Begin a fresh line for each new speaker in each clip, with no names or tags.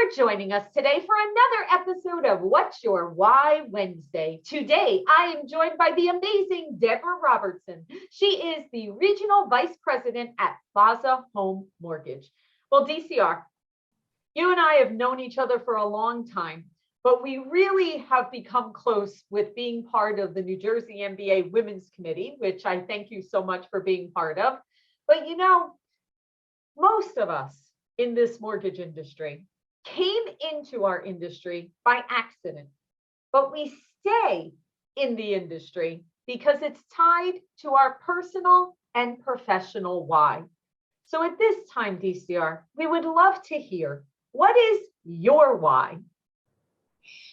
for joining us today for another episode of What's Your Why Wednesday. Today, I am joined by the amazing Deborah Robertson. She is the Regional Vice President at Plaza Home Mortgage. Well, DCR, you and I have known each other for a long time, but we really have become close with being part of the New Jersey MBA Women's Committee, which I thank you so much for being part of. But you know, most of us in this mortgage industry came into our industry by accident, but we stay in the industry because it's tied to our personal and professional why. So at this time, DCR, we would love to hear, what is your why?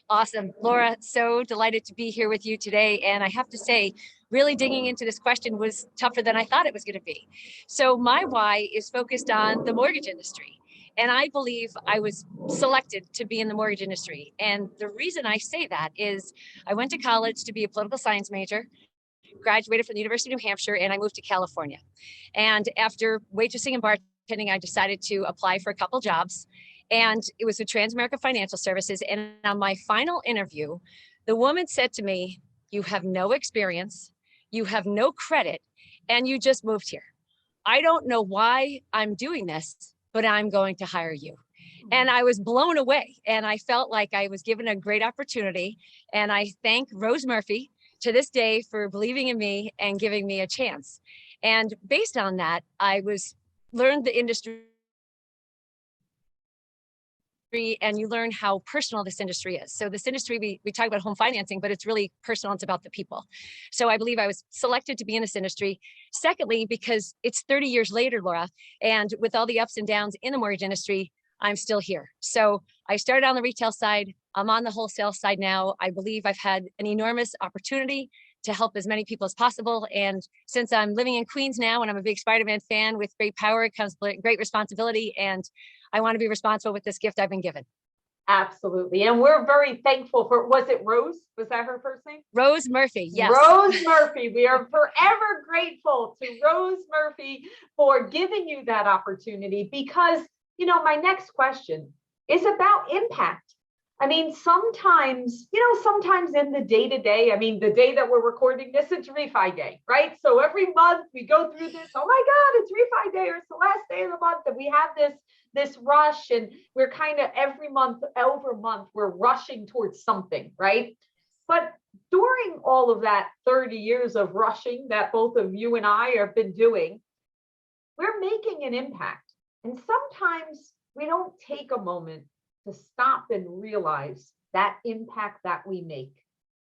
Awesome. Laura, so delighted to be here with you today. And I have to say, really digging into this question was tougher than I thought it was going to be. So my why is focused on the mortgage industry. And I believe I was selected to be in the mortgage industry. And the reason I say that is I went to college to be a political science major, graduated from the University of New Hampshire, and I moved to California. And after waitressing and bartending, I decided to apply for a couple jobs. And it was with Transamerica Financial Services. And on my final interview, the woman said to me, "You have no experience, you have no credit, and you just moved here. I don't know why I'm doing this, but I'm going to hire you." And I was blown away. And I felt like I was given a great opportunity. And I thank Rose Murphy to this day for believing in me and giving me a chance. And based on that, I learned the industry, and you learn how personal this industry is. So this industry, we talk about home financing, but it's really personal. It's about the people. So I believe I was selected to be in this industry. Secondly, because it's 30 years later, Laura, and with all the ups and downs in the mortgage industry, I'm still here. So I started on the retail side. I'm on the wholesale side now. I believe I've had an enormous opportunity to help as many people as possible. And since I'm living in Queens now and I'm a big Spider-Man fan, with great power comes great responsibility. And I want to be responsible with this gift I've been given.
Absolutely. And we're very thankful for, was it Rose? Was that her first name?
Rose Murphy, yes.
Rose Murphy. We are forever grateful to Rose Murphy for giving you that opportunity, because, you know, my next question is about impact. I mean, sometimes in the day-to-day, I mean, the day that we're recording this, it's refi day, right? So every month we go through this, oh my God, it's refi day, or it's the last day of the month, and we have this rush, and we're kind of every month over month, we're rushing towards something, right? But during all of that 30 years of rushing that both of you and I have been doing, we're making an impact. And sometimes we don't take a moment to stop and realize that impact that we make.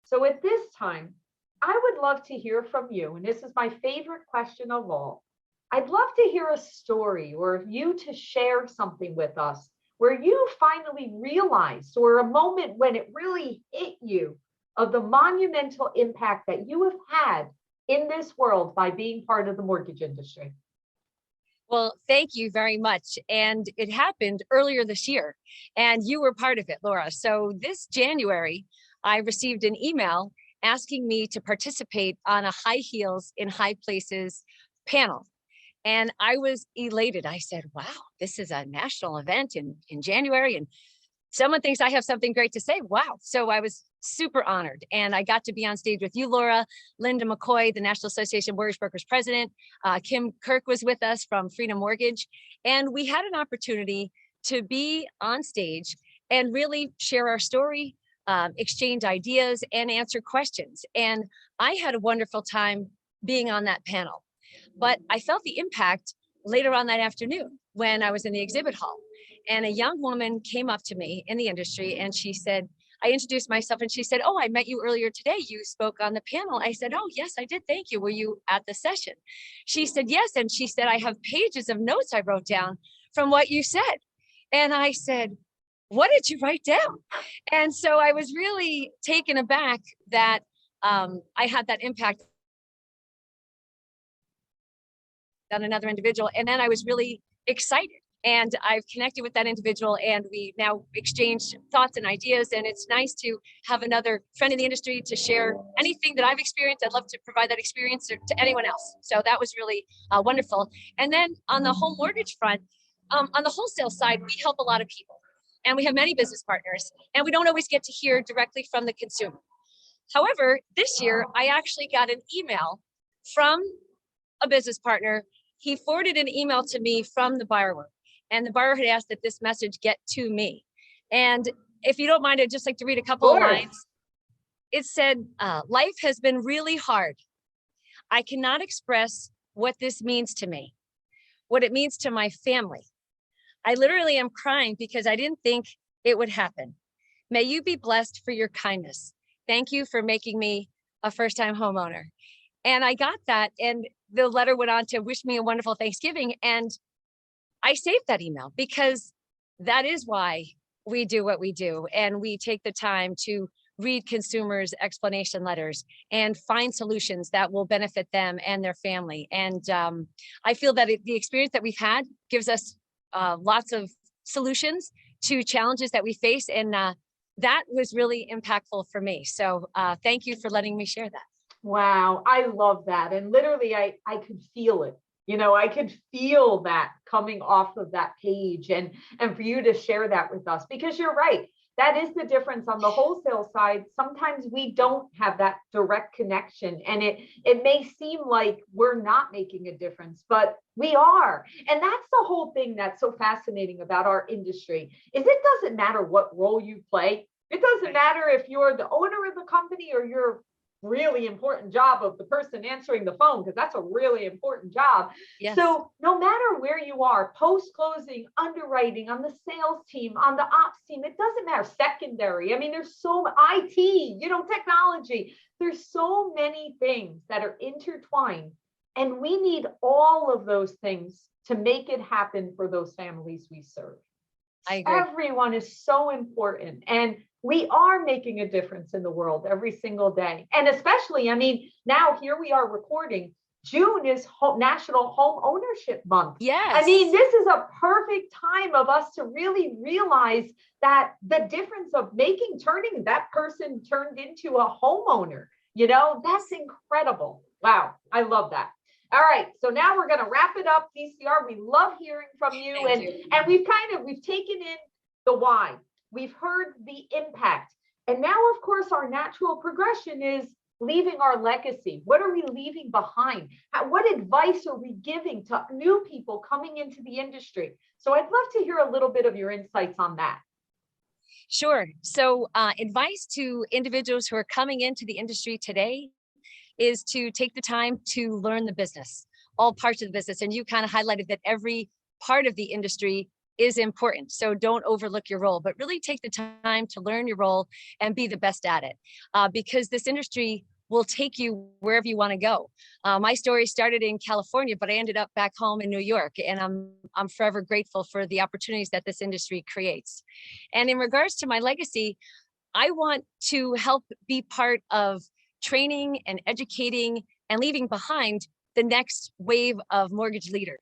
So at this time, I would love to hear from you. And this is my favorite question of all. I'd love to hear a story, or you to share something with us where you finally realized, or a moment when it really hit you, of the monumental impact that you have had in this world by being part of the mortgage industry.
Well, thank you very much. And it happened earlier this year, and you were part of it, Laura. So this January, I received an email asking me to participate on a high heels in high places panel. And I was elated. I said, wow, this is a national event in January, and someone thinks I have something great to say. Wow. So I was super honored. And I got to be on stage with you, Laura, Linda McCoy, the National Association of Mortgage Brokers president. Kim Kirk was with us from Freedom Mortgage. And we had an opportunity to be on stage and really share our story, exchange ideas, and answer questions. And I had a wonderful time being on that panel. But I felt the impact later on that afternoon when I was in the exhibit hall. And a young woman came up to me in the industry, and she said, I introduced myself, and she said, "Oh, I met you earlier today. You spoke on the panel." I said, "Oh, yes, I did. Thank you. Were you at the session?" She said, "Yes." And she said, "I have pages of notes I wrote down from what you said." And I said, "What did you write down?" And so I was really taken aback that I had that impact on another individual. And then I was really excited. And I've connected with that individual, and we now exchange thoughts and ideas. And it's nice to have another friend in the industry to share anything that I've experienced. I'd love to provide that experience to anyone else. So that was really wonderful. And then on the home mortgage front, on the wholesale side, we help a lot of people. and we have many business partners, and we don't always get to hear directly from the consumer. However, this year, I actually got an email from a business partner. He forwarded an email to me from the borrower, and the borrower had asked that this message get to me. And if you don't mind, I'd just like to read a couple of lines. It said, life has been really hard. I cannot express what this means to me, what it means to my family. I literally am crying because I didn't think it would happen. May you be blessed for your kindness. Thank you for making me a first-time homeowner. And I got that, and the letter went on to wish me a wonderful Thanksgiving. And I saved that email because that is why we do what we do. And we take the time to read consumers' explanation letters and find solutions that will benefit them and their family. And I feel that the experience that we've had gives us lots of solutions to challenges that we face. And that was really impactful for me. So thank you for letting me share that.
Wow, I love that. And literally, I could feel it. I could feel that coming off of that page, and for you to share that with us, because you're right. That is the difference on the wholesale side. Sometimes we don't have that direct connection, and it may seem like we're not making a difference, but we are. And that's the whole thing that's so fascinating about our industry, is it doesn't matter what role you play. It doesn't matter if you're the owner of the company or you're really important job of the person answering the phone, because that's a really important job. Yes. So no matter where you are, post-closing, underwriting, on the sales team, on the ops team, it doesn't matter. Secondary. I mean, there's so IT, technology. There's so many things that are intertwined, and we need all of those things to make it happen for those families we serve. I agree. Everyone is so important, and we are making a difference in the world every single day. And especially, now here we are recording, June is National Home Ownership Month. Yes. This is a perfect time of us to really realize that the difference of turning that person turned into a homeowner, that's incredible. Wow. I love that. All right. So now we're going to wrap it up. DCR, we love hearing from you. And we've taken in the why. We've heard the impact. And now, of course, our natural progression is leaving our legacy. What are we leaving behind? What advice are we giving to new people coming into the industry? So I'd love to hear a little bit of your insights on that.
Sure. So advice to individuals who are coming into the industry today is to take the time to learn the business, all parts of the business. And you kind of highlighted that every part of the industry is important. So don't overlook your role, but really take the time to learn your role and be the best at it, because this industry will take you wherever you want to go. My story started in California, but I ended up back home in New York, and I'm forever grateful for the opportunities that this industry creates. And in regards to my legacy, I want to help be part of training and educating and leaving behind the next wave of mortgage leaders.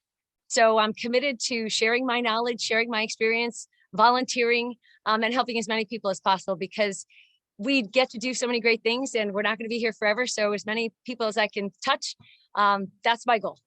So I'm committed to sharing my knowledge, sharing my experience, volunteering, and helping as many people as possible, because we get to do so many great things, and we're not going to be here forever. So as many people as I can touch, that's my goal.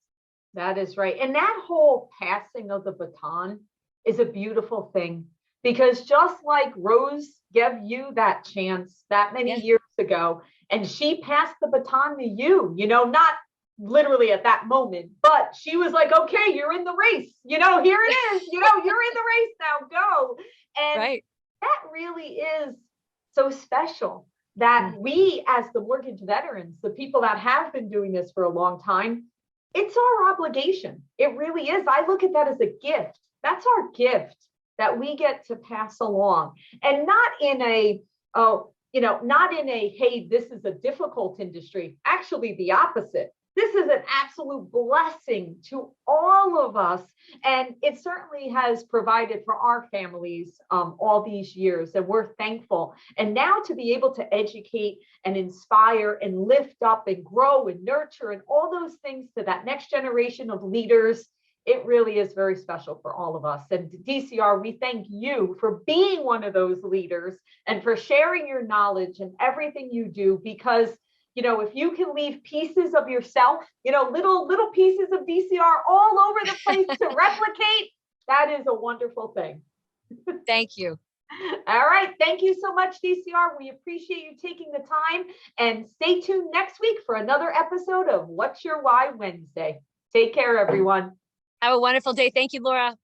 That is right. And that whole passing of the baton is a beautiful thing, because just like Rose gave you that chance that many years ago, and she passed the baton to you, not literally at that moment, but she was like, okay, you're in the race, here it is, you're in the race now, go. And that really is so special that we, as the mortgage veterans, the people that have been doing this for a long time, it's our obligation. It really is. I look at that as a gift. That's our gift that we get to pass along, and not in a, hey, this is a difficult industry. Actually, the opposite. This is an absolute blessing to all of us. And it certainly has provided for our families all these years, and we're thankful. And now to be able to educate and inspire and lift up and grow and nurture and all those things to that next generation of leaders, it really is very special for all of us. And DCR, we thank you for being one of those leaders and for sharing your knowledge and everything you do, because if you can leave pieces of yourself, little pieces of DCR all over the place to replicate, that is a wonderful thing.
Thank you.
All right. Thank you so much, DCR. We appreciate you taking the time, and stay tuned next week for another episode of What's Your Why Wednesday. Take care, everyone.
Have a wonderful day. Thank you, Laura.